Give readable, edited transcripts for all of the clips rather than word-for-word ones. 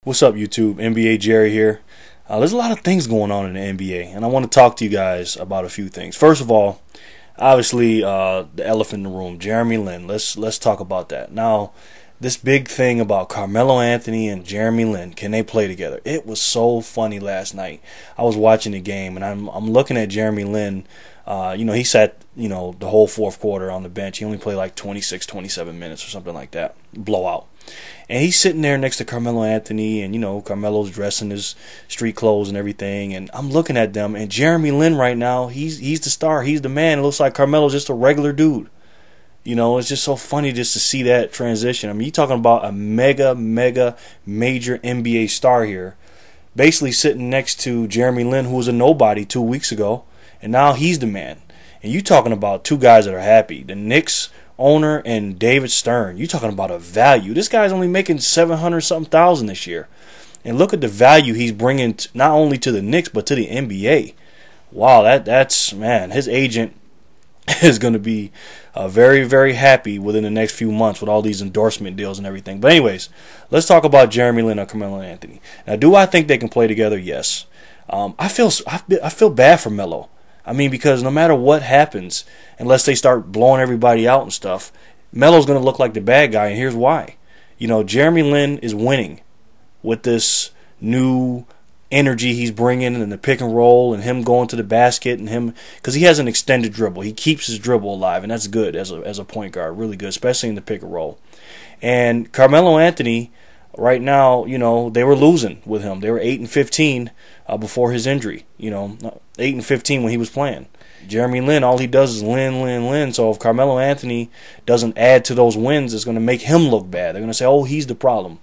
What's up, YouTube? NBA Jerry here. There's a lot of things going on in the NBA, and I want to talk to you guys about a few things. First of all, obviously, the elephant in the room, Jeremy Lin. Let's talk about that. Now, this big thing about Carmelo Anthony and Jeremy Lin, can they play together? It was so funny last night. I was watching the game, and I'm looking at Jeremy Lin. He sat, the whole fourth quarter on the bench. He only played like 26, 27 minutes or something like that. Blowout. And he's sitting there next to Carmelo Anthony, and, Carmelo's dressed in his street clothes and everything. And I'm looking at them, and Jeremy Lin right now, he's the star. He's the man. It looks like Carmelo's just a regular dude. It's just so funny just to see that transition. I mean, you're talking about a mega, major NBA star here, basically sitting next to Jeremy Lin, who was a nobody 2 weeks ago, and now he's the man. And you're talking about two guys that are happy. The Knicks owner and David Stern. You're talking about a value. This guy's only making 700-something thousand this year. And look at the value he's bringing not only to the Knicks, but to the NBA. Wow, that's, man, his agent is going to be very, very happy within the next few months with all these endorsement deals and everything. But anyways, let's talk about Jeremy Lin and Carmelo Anthony. Now, do I think they can play together? Yes. I feel bad for Melo. I mean, because no matter what happens, unless they start blowing everybody out and stuff, Melo's going to look like the bad guy, and here's why. Jeremy Lin is winning with this new energy he's bringing and the pick and roll and him going to the basket and him, because he has an extended dribble. He keeps his dribble alive, and that's good as a point guard, really good, especially in the pick and roll. And Carmelo Anthony, right now, they were losing with him. They were 8-15 before his injury. 8-15 when he was playing. Jeremy Lin, all he does is Lin. So if Carmelo Anthony doesn't add to those wins, it's going to make him look bad. They're going to say, oh, he's the problem.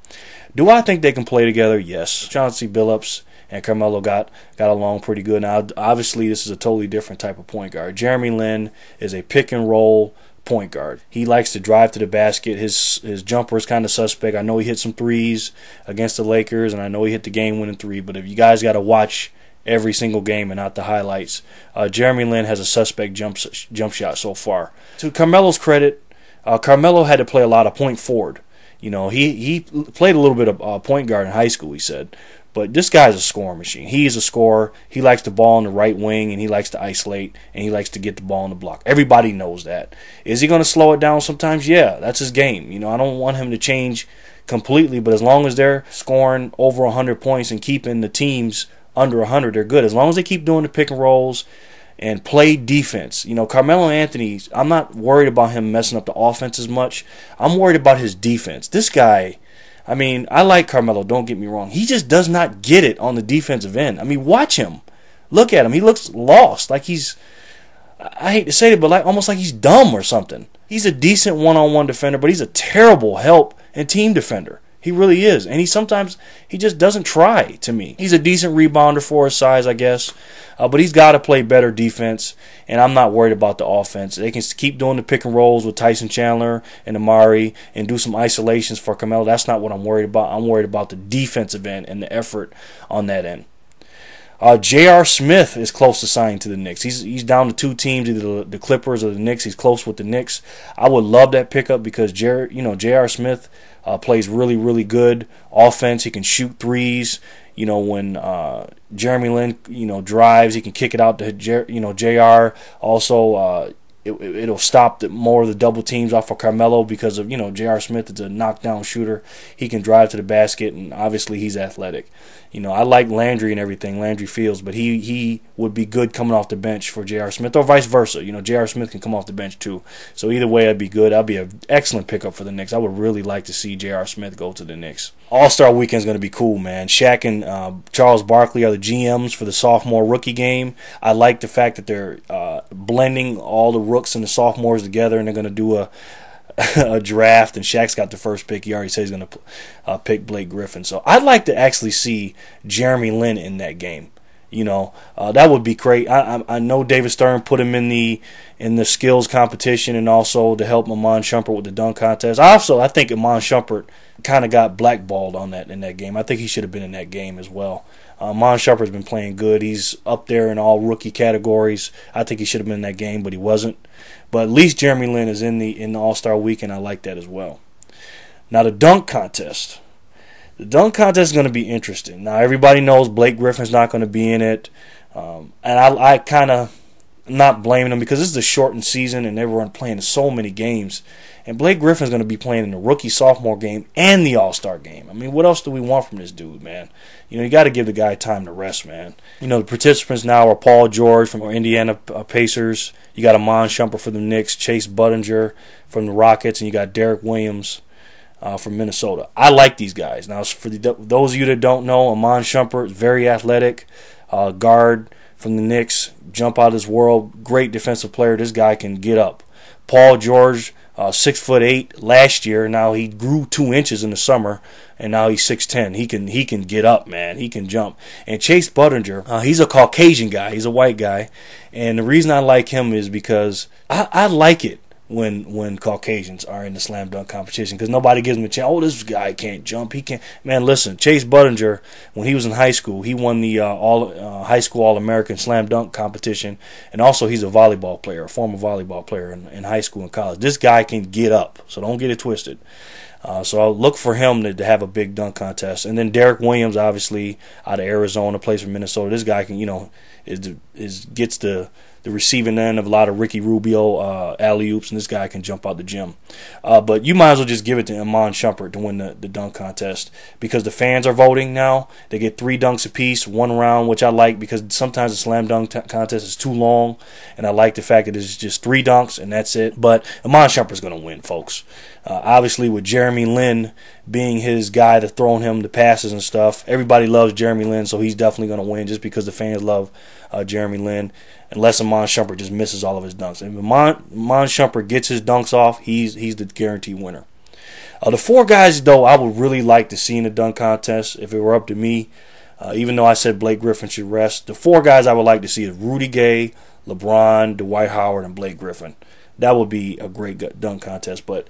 Do I think they can play together? Yes. Chauncey Billups and Carmelo got along pretty good. Now, obviously, this is a totally different type of point guard. Jeremy Lin is a pick and roll point guard. He likes to drive to the basket. His jumper is kind of suspect. I know he hit some threes against the Lakers, and I know he hit the game-winning three. But if you guys got to watch every single game and not the highlights, Jeremy Lin has a suspect jump shot so far. To Carmelo's credit, Carmelo had to play a lot of point forward. He played a little bit of point guard in high school, he said. But this guy's a scoring machine. He is a scorer. He likes the ball on the right wing, and he likes to isolate, and he likes to get the ball on the block. Everybody knows that. Is he going to slow it down sometimes? Yeah, that's his game. I don't want him to change completely, but as long as they're scoring over 100 points and keeping the teams under 100, they're good. As long as they keep doing the pick and rolls and play defense. Carmelo Anthony, I'm not worried about him messing up the offense as much. I'm worried about his defense. This guy, I mean, I like Carmelo, don't get me wrong. He just does not get it on the defensive end. I mean, watch him. Look at him. He looks lost. Like he's, I hate to say it, but almost like he's dumb or something. He's a decent one-on-one defender, but he's a terrible help and team defender. He really is. And he just doesn't try, to me. He's a decent rebounder for his size, I guess. But he's got to play better defense, and I'm not worried about the offense. They can keep doing the pick and rolls with Tyson Chandler and Amari and do some isolations for Carmelo. That's not what I'm worried about. I'm worried about the defensive end and the effort on that end. J.R. Smith is close to signing to the Knicks. He's down to two teams, either the Clippers or the Knicks. He's close with the Knicks. I would love that pickup because J.R. Smith plays really, really good offense. He can shoot threes. When Jeremy Lin, drives, he can kick it out to J.R. Also, it'll stop more of the double teams off of Carmelo because of, J.R. Smith is a knockdown shooter. He can drive to the basket, and obviously he's athletic. I like Landry and everything, Landry Fields, but he would be good coming off the bench for J.R. Smith, or vice versa. J.R. Smith can come off the bench too. So either way, that'd be good. That'd be an excellent pickup for the Knicks. I would really like to see J.R. Smith go to the Knicks. All-Star Weekend is going to be cool, man. Shaq and Charles Barkley are the GMs for the sophomore rookie game. I like the fact that they're blending all the rooks and the sophomores together, and they're going to do a draft, and Shaq's got the first pick. He already said he's going to pick Blake Griffin. So I'd like to actually see Jeremy Lin in that game. That would be great. I know David Stern put him in the skills competition and also to help Iman Shumpert with the dunk contest. I think Iman Shumpert kind of got blackballed in that game. I think he should have been in that game as well. Iman Shumpert's been playing good. He's up there in all rookie categories. I think he should have been in that game, but he wasn't. But at least Jeremy Lin is in the All-Star Weekend. I like that as well. Now the dunk contest. The dunk contest is going to be interesting. Now, everybody knows Blake Griffin's not going to be in it. And I kind of not blaming him because this is a shortened season and everyone playing so many games. And Blake Griffin's going to be playing in the rookie-sophomore game and the All-Star game. I mean, what else do we want from this dude, man? You got to give the guy time to rest, man. The participants now are Paul George from Indiana Pacers. You got Iman Shumpert for the Knicks, Chase Budinger from the Rockets, and you got Derek Williams from Minnesota. I like these guys. Now, for those of you that don't know, Iman Shumpert is very athletic, guard from the Knicks, jump out of this world, great defensive player. This guy can get up. Paul George, 6'8" last year. Now he grew 2 inches in the summer, and now he's 6'10". He can get up, man. He can jump. And Chase Budinger, he's a Caucasian guy. He's a white guy, and the reason I like him is because I like it when Caucasians are in the slam dunk competition because nobody gives him a chance. Oh, this guy can't jump. He can't. Man, listen, Chase Budinger, when he was in high school, he won the high school All-American slam dunk competition, and also he's a volleyball player, a former volleyball player in high school and college. This guy can get up, so don't get it twisted. So I'll look for him to have a big dunk contest. And then Derek Williams, obviously, out of Arizona, plays for Minnesota. This guy can, gets the receiving end of a lot of Ricky Rubio alley-oops, and this guy can jump out the gym. But you might as well just give it to Iman Shumpert to win the dunk contest because the fans are voting now. They get 3 dunks apiece, 1 round, which I like because sometimes the slam dunk contest is too long, and I like the fact that it's just 3 dunks, and that's it. But Iman Shumpert's going to win, folks. Obviously, with Jeremy Lin being his guy to throwing him the passes and stuff, everybody loves Jeremy Lin, so he's definitely going to win just because the fans love Jeremy Lin, unless Iman Shumpert just misses all of his dunks. If Iman Shumpert gets his dunks off, he's the guaranteed winner. The 4 guys, though, I would really like to see in the dunk contest if it were up to me, even though I said Blake Griffin should rest. The 4 guys I would like to see is Rudy Gay, LeBron, Dwight Howard, and Blake Griffin. That would be a great dunk contest. But,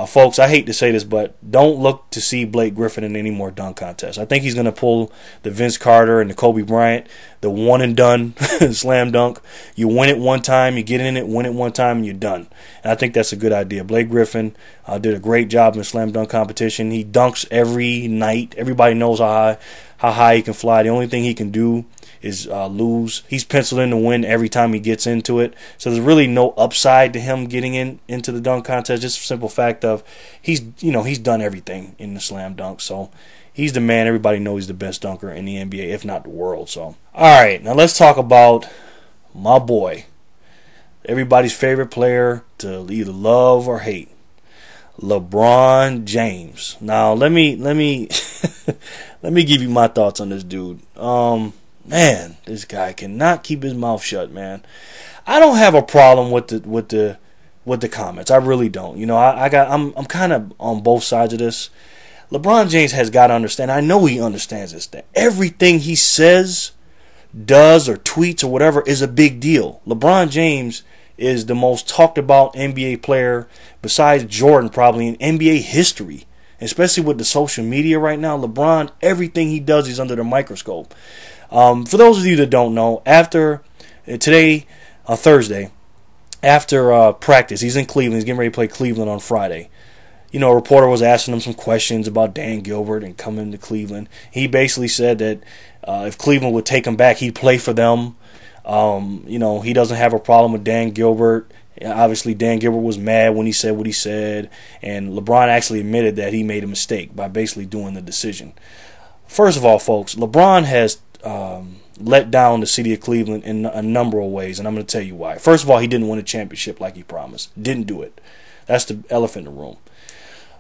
folks, I hate to say this, but don't look to see Blake Griffin in any more dunk contests. I think he's going to pull the Vince Carter and the Kobe Bryant, the one-and-done slam dunk. You win it one time, you get in it, win it one time, and you're done. And I think that's a good idea. Blake Griffin did a great job in the slam dunk competition. He dunks every night. Everybody knows how high he can fly. The only thing he can do is lose. He's penciled in to win every time he gets into it. So there's really no upside to him getting into the dunk contest. Just a simple fact of he's done everything in the slam dunk. So he's the man. Everybody knows he's the best dunker in the NBA, if not the world. So all right, now let's talk about my boy, everybody's favorite player to either love or hate, LeBron James. Now let me let me give you my thoughts on this dude. Man, this guy cannot keep his mouth shut, man. I don't have a problem with the comments. I really don't. I'm kind of on both sides of this. LeBron James has got to understand. I know he understands this, that everything he says, does, or tweets or whatever is a big deal. LeBron James is the most talked about NBA player besides Jordan probably in NBA history. Especially with the social media right now, LeBron, everything he does is under the microscope. For those of you that don't know, after today, Thursday, after practice, he's in Cleveland. He's getting ready to play Cleveland on Friday. A reporter was asking him some questions about Dan Gilbert and coming to Cleveland. He basically said that if Cleveland would take him back, he'd play for them. He doesn't have a problem with Dan Gilbert. Obviously, Dan Gilbert was mad when he said what he said, and LeBron actually admitted that he made a mistake by basically doing the decision. First of all, folks, LeBron has let down the city of Cleveland in a number of ways, and I'm going to tell you why. First of all, he didn't win a championship like he promised. Didn't do it. That's the elephant in the room.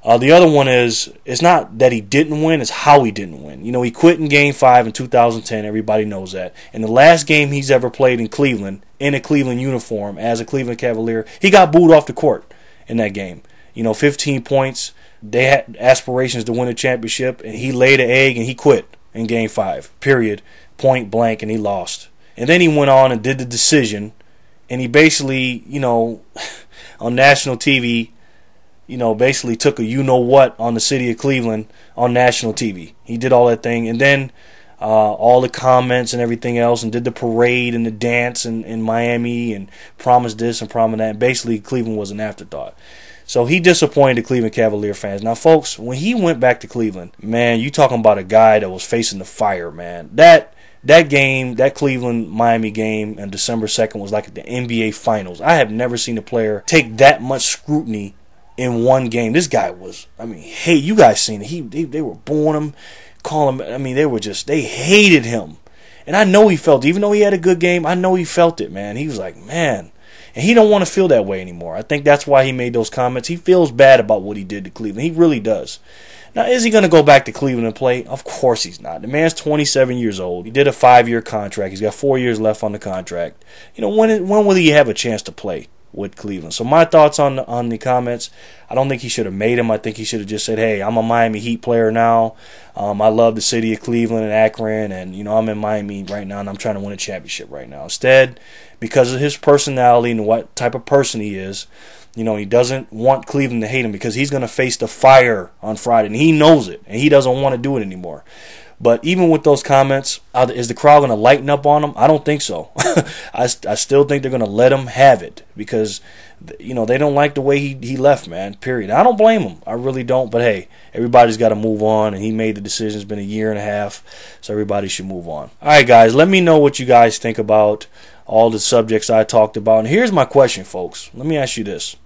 The other one is, it's not that he didn't win, it's how he didn't win. He quit in Game 5 in 2010. Everybody knows that. In the last game he's ever played in Cleveland, in a Cleveland uniform, as a Cleveland Cavalier, he got booed off the court in that game. 15 points. They had aspirations to win a championship, and he laid an egg, and he quit in Game 5, period, point blank, and he lost. And then he went on and did the decision, and he basically, on national TV, basically took a you-know-what on the city of Cleveland on national TV. He did all that thing, and then all the comments and everything else, and did the parade and the dance in Miami, and promised this and promised that. Basically, Cleveland was an afterthought. So he disappointed the Cleveland Cavalier fans. Now, folks, when he went back to Cleveland, man, you talking about a guy that was facing the fire, man. That game, that Cleveland-Miami game on December 2nd was like the NBA Finals. I have never seen a player take that much scrutiny in one game. This guy was, I mean, hey, you guys seen it. They were booing him, calling him, I mean, they hated him. And I know he felt it. Even though he had a good game, I know he felt it, man. He was like, man. And he don't want to feel that way anymore. I think that's why he made those comments. He feels bad about what he did to Cleveland. He really does. Now, is he going to go back to Cleveland and play? Of course he's not. The man's 27 years old. He did a 5-year contract. He's got 4 years left on the contract. You know, when will he have a chance to play with Cleveland? So my thoughts on the comments, I don't think he should have made them. I think he should have just said, hey, I'm a Miami Heat player now. I love the city of Cleveland and Akron, and, you know, I'm in Miami right now, and I'm trying to win a championship right now. Instead, because of his personality and what type of person he is, you know, he doesn't want Cleveland to hate him because he's going to face the fire on Friday, and he knows it, and he doesn't want to do it anymore. But even with those comments, is the crowd going to lighten up on him? I don't think so. I still think they're going to let him have it because, you know, they don't like the way he left, man, period. I don't blame him. I really don't. But, hey, everybody's got to move on, and he made the decision. It's been a year and a half, so everybody should move on. All right, guys, let me know what you guys think about all the subjects I talked about. And here's my question, folks. Let me ask you this.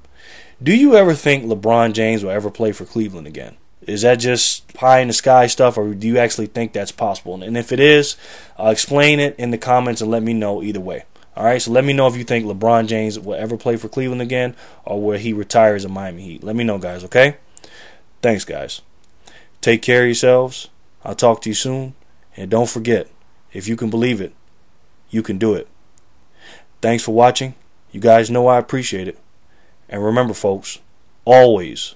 Do you ever think LeBron James will ever play for Cleveland again? Is that just pie in the sky stuff, or do you actually think that's possible? And if it is, explain it in the comments and let me know either way. All right, so let me know if you think LeBron James will ever play for Cleveland again or will he retire as a Miami Heat. Let me know, guys, okay? Thanks, guys. Take care of yourselves. I'll talk to you soon. And don't forget, if you can believe it, you can do it. Thanks for watching. You guys know I appreciate it. And remember, folks, always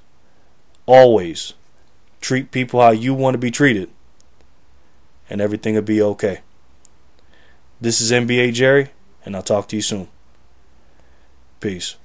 treat people how you want to be treated, and everything will be okay. This is NBA Jerry, and I'll talk to you soon. Peace.